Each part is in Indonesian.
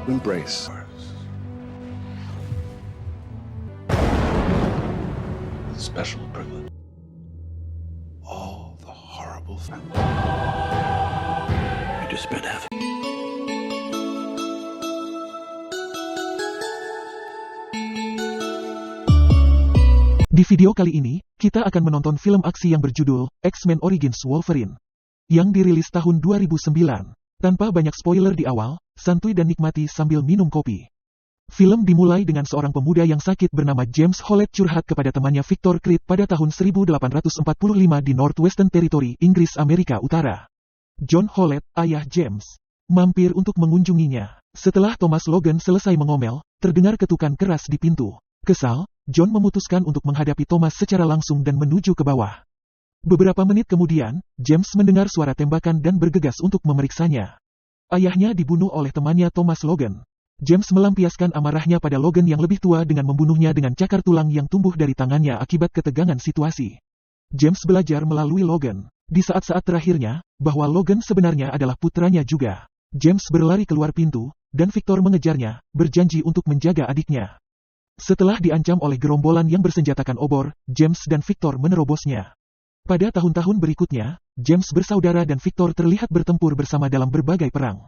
embrace. Special privilege. All the horrible family. I just spent half. Di video kali ini, kita akan menonton film aksi yang berjudul X-Men Origins Wolverine, yang dirilis tahun 2009. Tanpa banyak spoiler di awal, santuy dan nikmati sambil minum kopi. Film dimulai dengan seorang pemuda yang sakit bernama James Howlett curhat kepada temannya Victor Creed pada tahun 1845 di Northwestern Territory, Inggris Amerika Utara. John Howlett, ayah James, mampir untuk mengunjunginya. Setelah Thomas Logan selesai mengomel, terdengar ketukan keras di pintu. Kesal, John memutuskan untuk menghadapi Thomas secara langsung dan menuju ke bawah. Beberapa menit kemudian, James mendengar suara tembakan dan bergegas untuk memeriksanya. Ayahnya dibunuh oleh temannya Thomas Logan. James melampiaskan amarahnya pada Logan yang lebih tua dengan membunuhnya dengan cakar tulang yang tumbuh dari tangannya akibat ketegangan situasi. James belajar melalui Logan, di saat-saat terakhirnya, bahwa Logan sebenarnya adalah putranya juga. James berlari keluar pintu, dan Victor mengejarnya, berjanji untuk menjaga adiknya. Setelah diancam oleh gerombolan yang bersenjatakan obor, James dan Victor menerobosnya. Pada tahun-tahun berikutnya, James bersaudara dan Victor terlihat bertempur bersama dalam berbagai perang.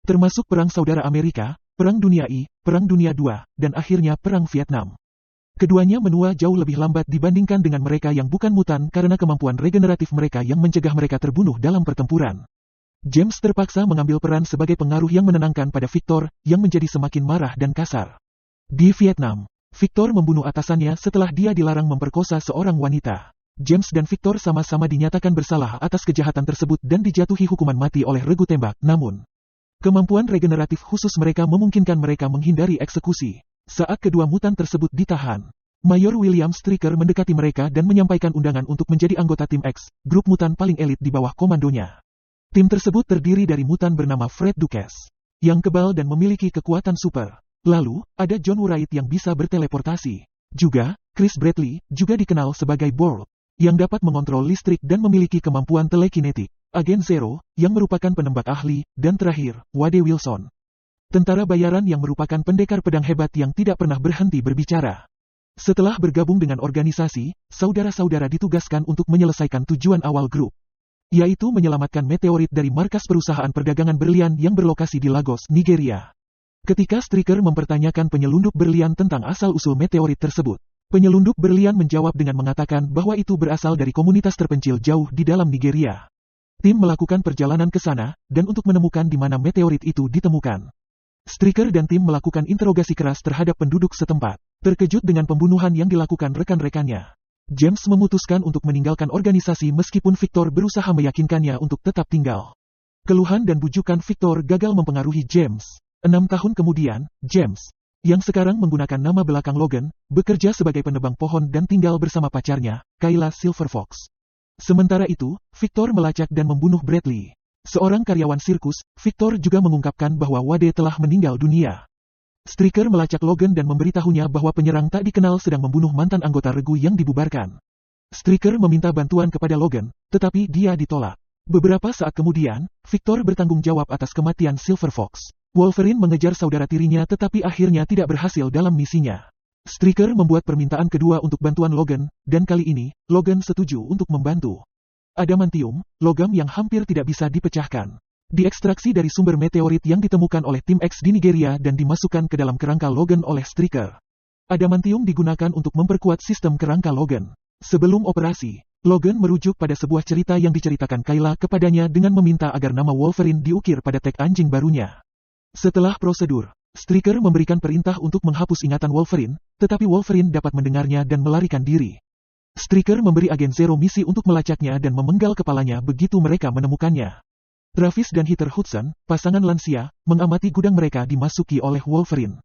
Termasuk Perang Saudara Amerika, Perang Dunia I, Perang Dunia II, dan akhirnya Perang Vietnam. Keduanya menua jauh lebih lambat dibandingkan dengan mereka yang bukan mutan karena kemampuan regeneratif mereka yang mencegah mereka terbunuh dalam pertempuran. James terpaksa mengambil peran sebagai pengaruh yang menenangkan pada Victor, yang menjadi semakin marah dan kasar. Di Vietnam, Victor membunuh atasannya setelah dia dilarang memperkosa seorang wanita. James dan Victor sama-sama dinyatakan bersalah atas kejahatan tersebut dan dijatuhi hukuman mati oleh regu tembak. Namun, kemampuan regeneratif khusus mereka memungkinkan mereka menghindari eksekusi. Saat kedua mutan tersebut ditahan, Mayor William Stryker mendekati mereka dan menyampaikan undangan untuk menjadi anggota Tim X, grup mutan paling elit di bawah komandonya. Tim tersebut terdiri dari mutan bernama Fred Dukes, yang kebal dan memiliki kekuatan super. Lalu, ada John Wright yang bisa berteleportasi. Juga, Chris Bradley, juga dikenal sebagai Bolt, yang dapat mengontrol listrik dan memiliki kemampuan telekinetik. Agen Zero, yang merupakan penembak ahli, dan terakhir, Wade Wilson, tentara bayaran yang merupakan pendekar pedang hebat yang tidak pernah berhenti berbicara. Setelah bergabung dengan organisasi, saudara-saudara ditugaskan untuk menyelesaikan tujuan awal grup, yaitu menyelamatkan meteorit dari markas perusahaan perdagangan berlian yang berlokasi di Lagos, Nigeria. Ketika Stryker mempertanyakan penyelundup berlian tentang asal-usul meteorit tersebut, penyelundup berlian menjawab dengan mengatakan bahwa itu berasal dari komunitas terpencil jauh di dalam Nigeria. Tim melakukan perjalanan ke sana, dan untuk menemukan di mana meteorit itu ditemukan. Stryker dan tim melakukan interogasi keras terhadap penduduk setempat. Terkejut dengan pembunuhan yang dilakukan rekan-rekannya, James memutuskan untuk meninggalkan organisasi meskipun Victor berusaha meyakinkannya untuk tetap tinggal. Keluhan dan bujukan Victor gagal mempengaruhi James. 6 tahun kemudian, James, yang sekarang menggunakan nama belakang Logan, bekerja sebagai penebang pohon dan tinggal bersama pacarnya, Kayla Silverfox. Sementara itu, Victor melacak dan membunuh Bradley, seorang karyawan sirkus. Victor juga mengungkapkan bahwa Wade telah meninggal dunia. Stryker melacak Logan dan memberitahunya bahwa penyerang tak dikenal sedang membunuh mantan anggota regu yang dibubarkan. Stryker meminta bantuan kepada Logan, tetapi dia ditolak. Beberapa saat kemudian, Victor bertanggung jawab atas kematian Silverfox. Wolverine mengejar saudara tirinya tetapi akhirnya tidak berhasil dalam misinya. Stryker membuat permintaan kedua untuk bantuan Logan, dan kali ini, Logan setuju untuk membantu. Adamantium, logam yang hampir tidak bisa dipecahkan, diekstraksi dari sumber meteorit yang ditemukan oleh Tim X di Nigeria dan dimasukkan ke dalam kerangka Logan oleh Stryker. Adamantium digunakan untuk memperkuat sistem kerangka Logan. Sebelum operasi, Logan merujuk pada sebuah cerita yang diceritakan Kayla kepadanya dengan meminta agar nama Wolverine diukir pada tag anjing barunya. Setelah prosedur, Stryker memberikan perintah untuk menghapus ingatan Wolverine, tetapi Wolverine dapat mendengarnya dan melarikan diri. Stryker memberi agen Zero misi untuk melacaknya dan memenggal kepalanya begitu mereka menemukannya. Travis dan Heather Hudson, pasangan lansia, mengamati gudang mereka dimasuki oleh Wolverine,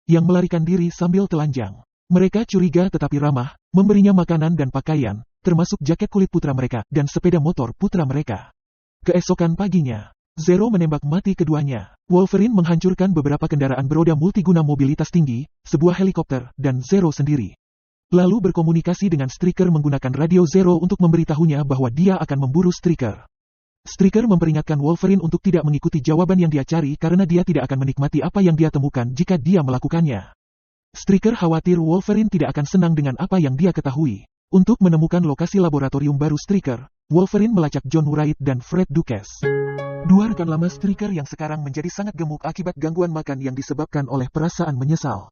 yang melarikan diri sambil telanjang. Mereka curiga tetapi ramah, memberinya makanan dan pakaian, termasuk jaket kulit putra mereka dan sepeda motor putra mereka. Keesokan paginya, Zero menembak mati keduanya. Wolverine menghancurkan beberapa kendaraan beroda multiguna mobilitas tinggi, sebuah helikopter, dan Zero sendiri. Lalu berkomunikasi dengan Stryker menggunakan radio Zero untuk memberitahunya bahwa dia akan memburu Stryker. Stryker memperingatkan Wolverine untuk tidak mengikuti jawaban yang dia cari karena dia tidak akan menikmati apa yang dia temukan jika dia melakukannya. Stryker khawatir Wolverine tidak akan senang dengan apa yang dia ketahui. Untuk menemukan lokasi laboratorium baru Stryker, Wolverine melacak John Wright dan Fred Dukes. Dua rekan lama Stryker yang sekarang menjadi sangat gemuk akibat gangguan makan yang disebabkan oleh perasaan menyesal.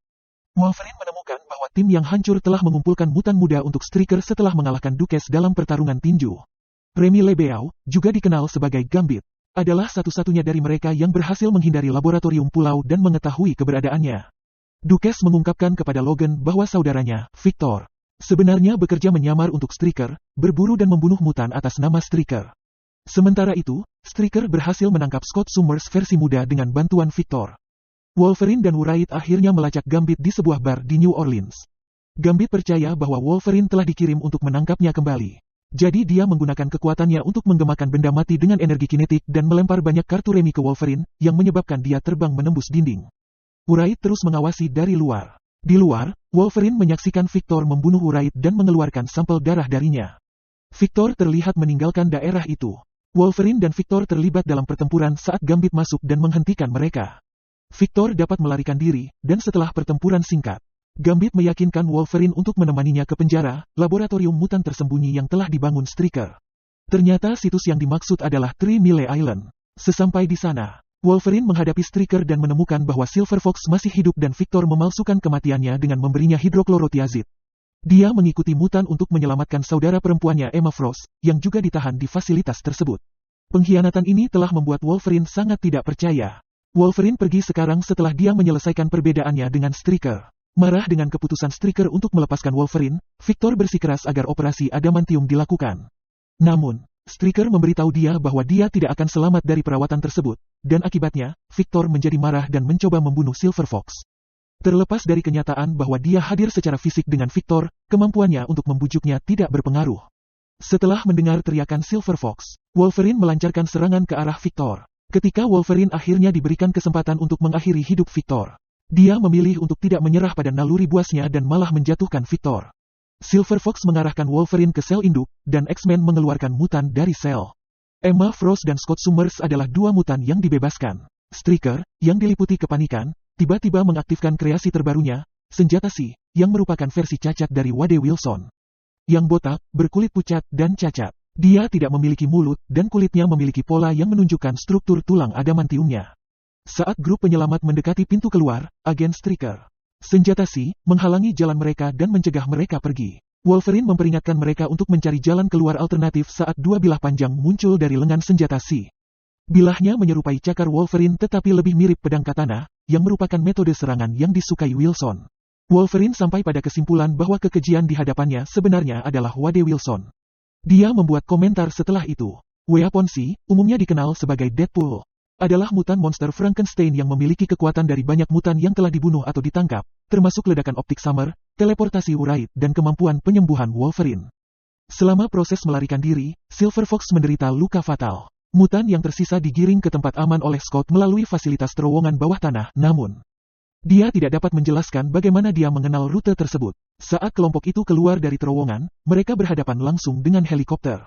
Wolverine menemukan bahwa tim yang hancur telah mengumpulkan mutan muda untuk Stryker setelah mengalahkan Dukes dalam pertarungan tinju. Remy LeBeau, juga dikenal sebagai Gambit, adalah satu-satunya dari mereka yang berhasil menghindari laboratorium pulau dan mengetahui keberadaannya. Dukes mengungkapkan kepada Logan bahwa saudaranya, Victor, sebenarnya bekerja menyamar untuk Stryker, berburu dan membunuh mutan atas nama Stryker. Sementara itu, Stryker berhasil menangkap Scott Summers versi muda dengan bantuan Victor. Wolverine dan Wright akhirnya melacak Gambit di sebuah bar di New Orleans. Gambit percaya bahwa Wolverine telah dikirim untuk menangkapnya kembali. Jadi dia menggunakan kekuatannya untuk menggemakan benda mati dengan energi kinetik dan melempar banyak kartu remi ke Wolverine, yang menyebabkan dia terbang menembus dinding. Wright terus mengawasi dari luar. Di luar, Wolverine menyaksikan Victor membunuh Wright dan mengeluarkan sampel darah darinya. Victor terlihat meninggalkan daerah itu. Wolverine dan Victor terlibat dalam pertempuran saat Gambit masuk dan menghentikan mereka. Victor dapat melarikan diri, dan setelah pertempuran singkat, Gambit meyakinkan Wolverine untuk menemaninya ke penjara, laboratorium mutan tersembunyi yang telah dibangun Stryker. Ternyata situs yang dimaksud adalah 3 Mile Island. Sesampai di sana, Wolverine menghadapi Stryker dan menemukan bahwa Silver Fox masih hidup dan Victor memalsukan kematiannya dengan memberinya hidroklorotiazid. Dia mengikuti mutan untuk menyelamatkan saudara perempuannya Emma Frost, yang juga ditahan di fasilitas tersebut. Pengkhianatan ini telah membuat Wolverine sangat tidak percaya. Wolverine pergi sekarang setelah dia menyelesaikan perbedaannya dengan Stryker. Marah dengan keputusan Stryker untuk melepaskan Wolverine, Victor bersikeras agar operasi adamantium dilakukan. Namun, Stryker memberitahu dia bahwa dia tidak akan selamat dari perawatan tersebut, dan akibatnya, Victor menjadi marah dan mencoba membunuh Silver Fox. Terlepas dari kenyataan bahwa dia hadir secara fisik dengan Victor, kemampuannya untuk membujuknya tidak berpengaruh. Setelah mendengar teriakan Silver Fox, Wolverine melancarkan serangan ke arah Victor. Ketika Wolverine akhirnya diberikan kesempatan untuk mengakhiri hidup Victor, dia memilih untuk tidak menyerah pada naluri buasnya dan malah menjatuhkan Victor. Silver Fox mengarahkan Wolverine ke sel induk, dan X-Men mengeluarkan mutan dari sel. Emma Frost dan Scott Summers adalah dua mutan yang dibebaskan. Stryker, yang diliputi kepanikan, tiba-tiba mengaktifkan kreasi terbarunya, senjata Si, yang merupakan versi cacat dari Wade Wilson. Yang botak, berkulit pucat, dan cacat. Dia tidak memiliki mulut, dan kulitnya memiliki pola yang menunjukkan struktur tulang adamantiumnya. Saat grup penyelamat mendekati pintu keluar, agen Stryker, senjata Si, menghalangi jalan mereka dan mencegah mereka pergi. Wolverine memperingatkan mereka untuk mencari jalan keluar alternatif saat dua bilah panjang muncul dari lengan senjata Si. Bilahnya menyerupai cakar Wolverine tetapi lebih mirip pedang katana, yang merupakan metode serangan yang disukai Wilson. Wolverine sampai pada kesimpulan bahwa kekejian di hadapannya sebenarnya adalah Wade Wilson. Dia membuat komentar setelah itu. Weapon Si, umumnya dikenal sebagai Deadpool, adalah mutan monster Frankenstein yang memiliki kekuatan dari banyak mutan yang telah dibunuh atau ditangkap, termasuk ledakan optik Summer, teleportasi Wright, dan kemampuan penyembuhan Wolverine. Selama proses melarikan diri, Silver Fox menderita luka fatal. Mutan yang tersisa digiring ke tempat aman oleh Scott melalui fasilitas terowongan bawah tanah, namun dia tidak dapat menjelaskan bagaimana dia mengenal rute tersebut. Saat kelompok itu keluar dari terowongan, mereka berhadapan langsung dengan helikopter.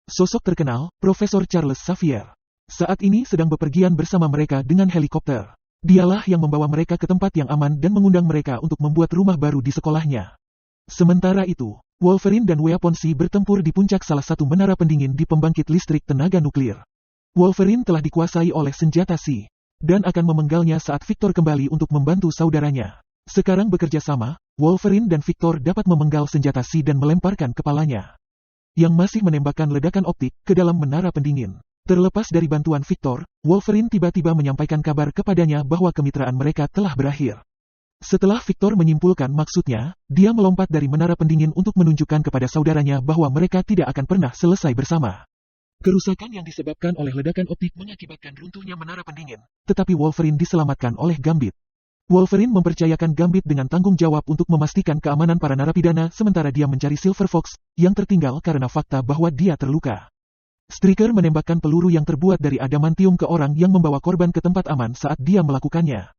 Sosok terkenal, Profesor Charles Xavier, saat ini sedang bepergian bersama mereka dengan helikopter. Dialah yang membawa mereka ke tempat yang aman dan mengundang mereka untuk membuat rumah baru di sekolahnya. Sementara itu, Wolverine dan Weapon Si bertempur di puncak salah satu menara pendingin di pembangkit listrik tenaga nuklir. Wolverine telah dikuasai oleh senjata Si, dan akan memenggalnya saat Victor kembali untuk membantu saudaranya. Sekarang bekerja sama, Wolverine dan Victor dapat memenggal senjata Si dan melemparkan kepalanya, yang masih menembakkan ledakan optik, ke dalam menara pendingin. Terlepas dari bantuan Victor, Wolverine tiba-tiba menyampaikan kabar kepadanya bahwa kemitraan mereka telah berakhir. Setelah Victor menyimpulkan maksudnya, dia melompat dari menara pendingin untuk menunjukkan kepada saudaranya bahwa mereka tidak akan pernah selesai bersama. Kerusakan yang disebabkan oleh ledakan optik mengakibatkan runtuhnya menara pendingin, tetapi Wolverine diselamatkan oleh Gambit. Wolverine mempercayakan Gambit dengan tanggung jawab untuk memastikan keamanan para narapidana sementara dia mencari Silver Fox, yang tertinggal karena fakta bahwa dia terluka. Stryker menembakkan peluru yang terbuat dari adamantium ke orang yang membawa korban ke tempat aman saat dia melakukannya.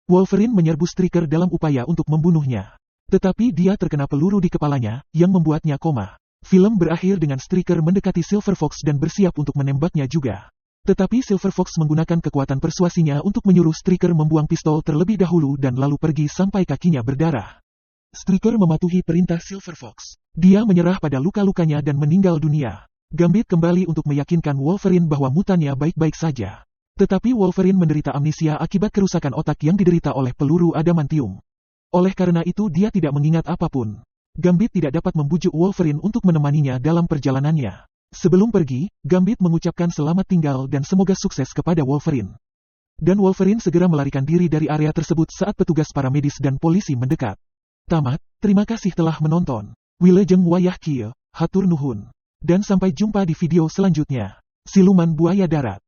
Wolverine menyerbu Stryker dalam upaya untuk membunuhnya. Tetapi dia terkena peluru di kepalanya, yang membuatnya koma. Film berakhir dengan Striker mendekati Silver Fox dan bersiap untuk menembaknya juga. Tetapi Silver Fox menggunakan kekuatan persuasinya untuk menyuruh Striker membuang pistol terlebih dahulu dan lalu pergi sampai kakinya berdarah. Striker mematuhi perintah Silver Fox. Dia menyerah pada luka-lukanya dan meninggal dunia. Gambit kembali untuk meyakinkan Wolverine bahwa mutannya baik-baik saja. Tetapi Wolverine menderita amnesia akibat kerusakan otak yang diderita oleh peluru adamantium. Oleh karena itu dia tidak mengingat apapun. Gambit tidak dapat membujuk Wolverine untuk menemaninya dalam perjalanannya. Sebelum pergi, Gambit mengucapkan selamat tinggal dan semoga sukses kepada Wolverine. Dan Wolverine segera melarikan diri dari area tersebut saat petugas paramedis dan polisi mendekat. Tamat, terima kasih telah menonton. Wilujeng wayah kieu, hatur nuhun. Dan sampai jumpa di video selanjutnya. Siluman Buaya Darat.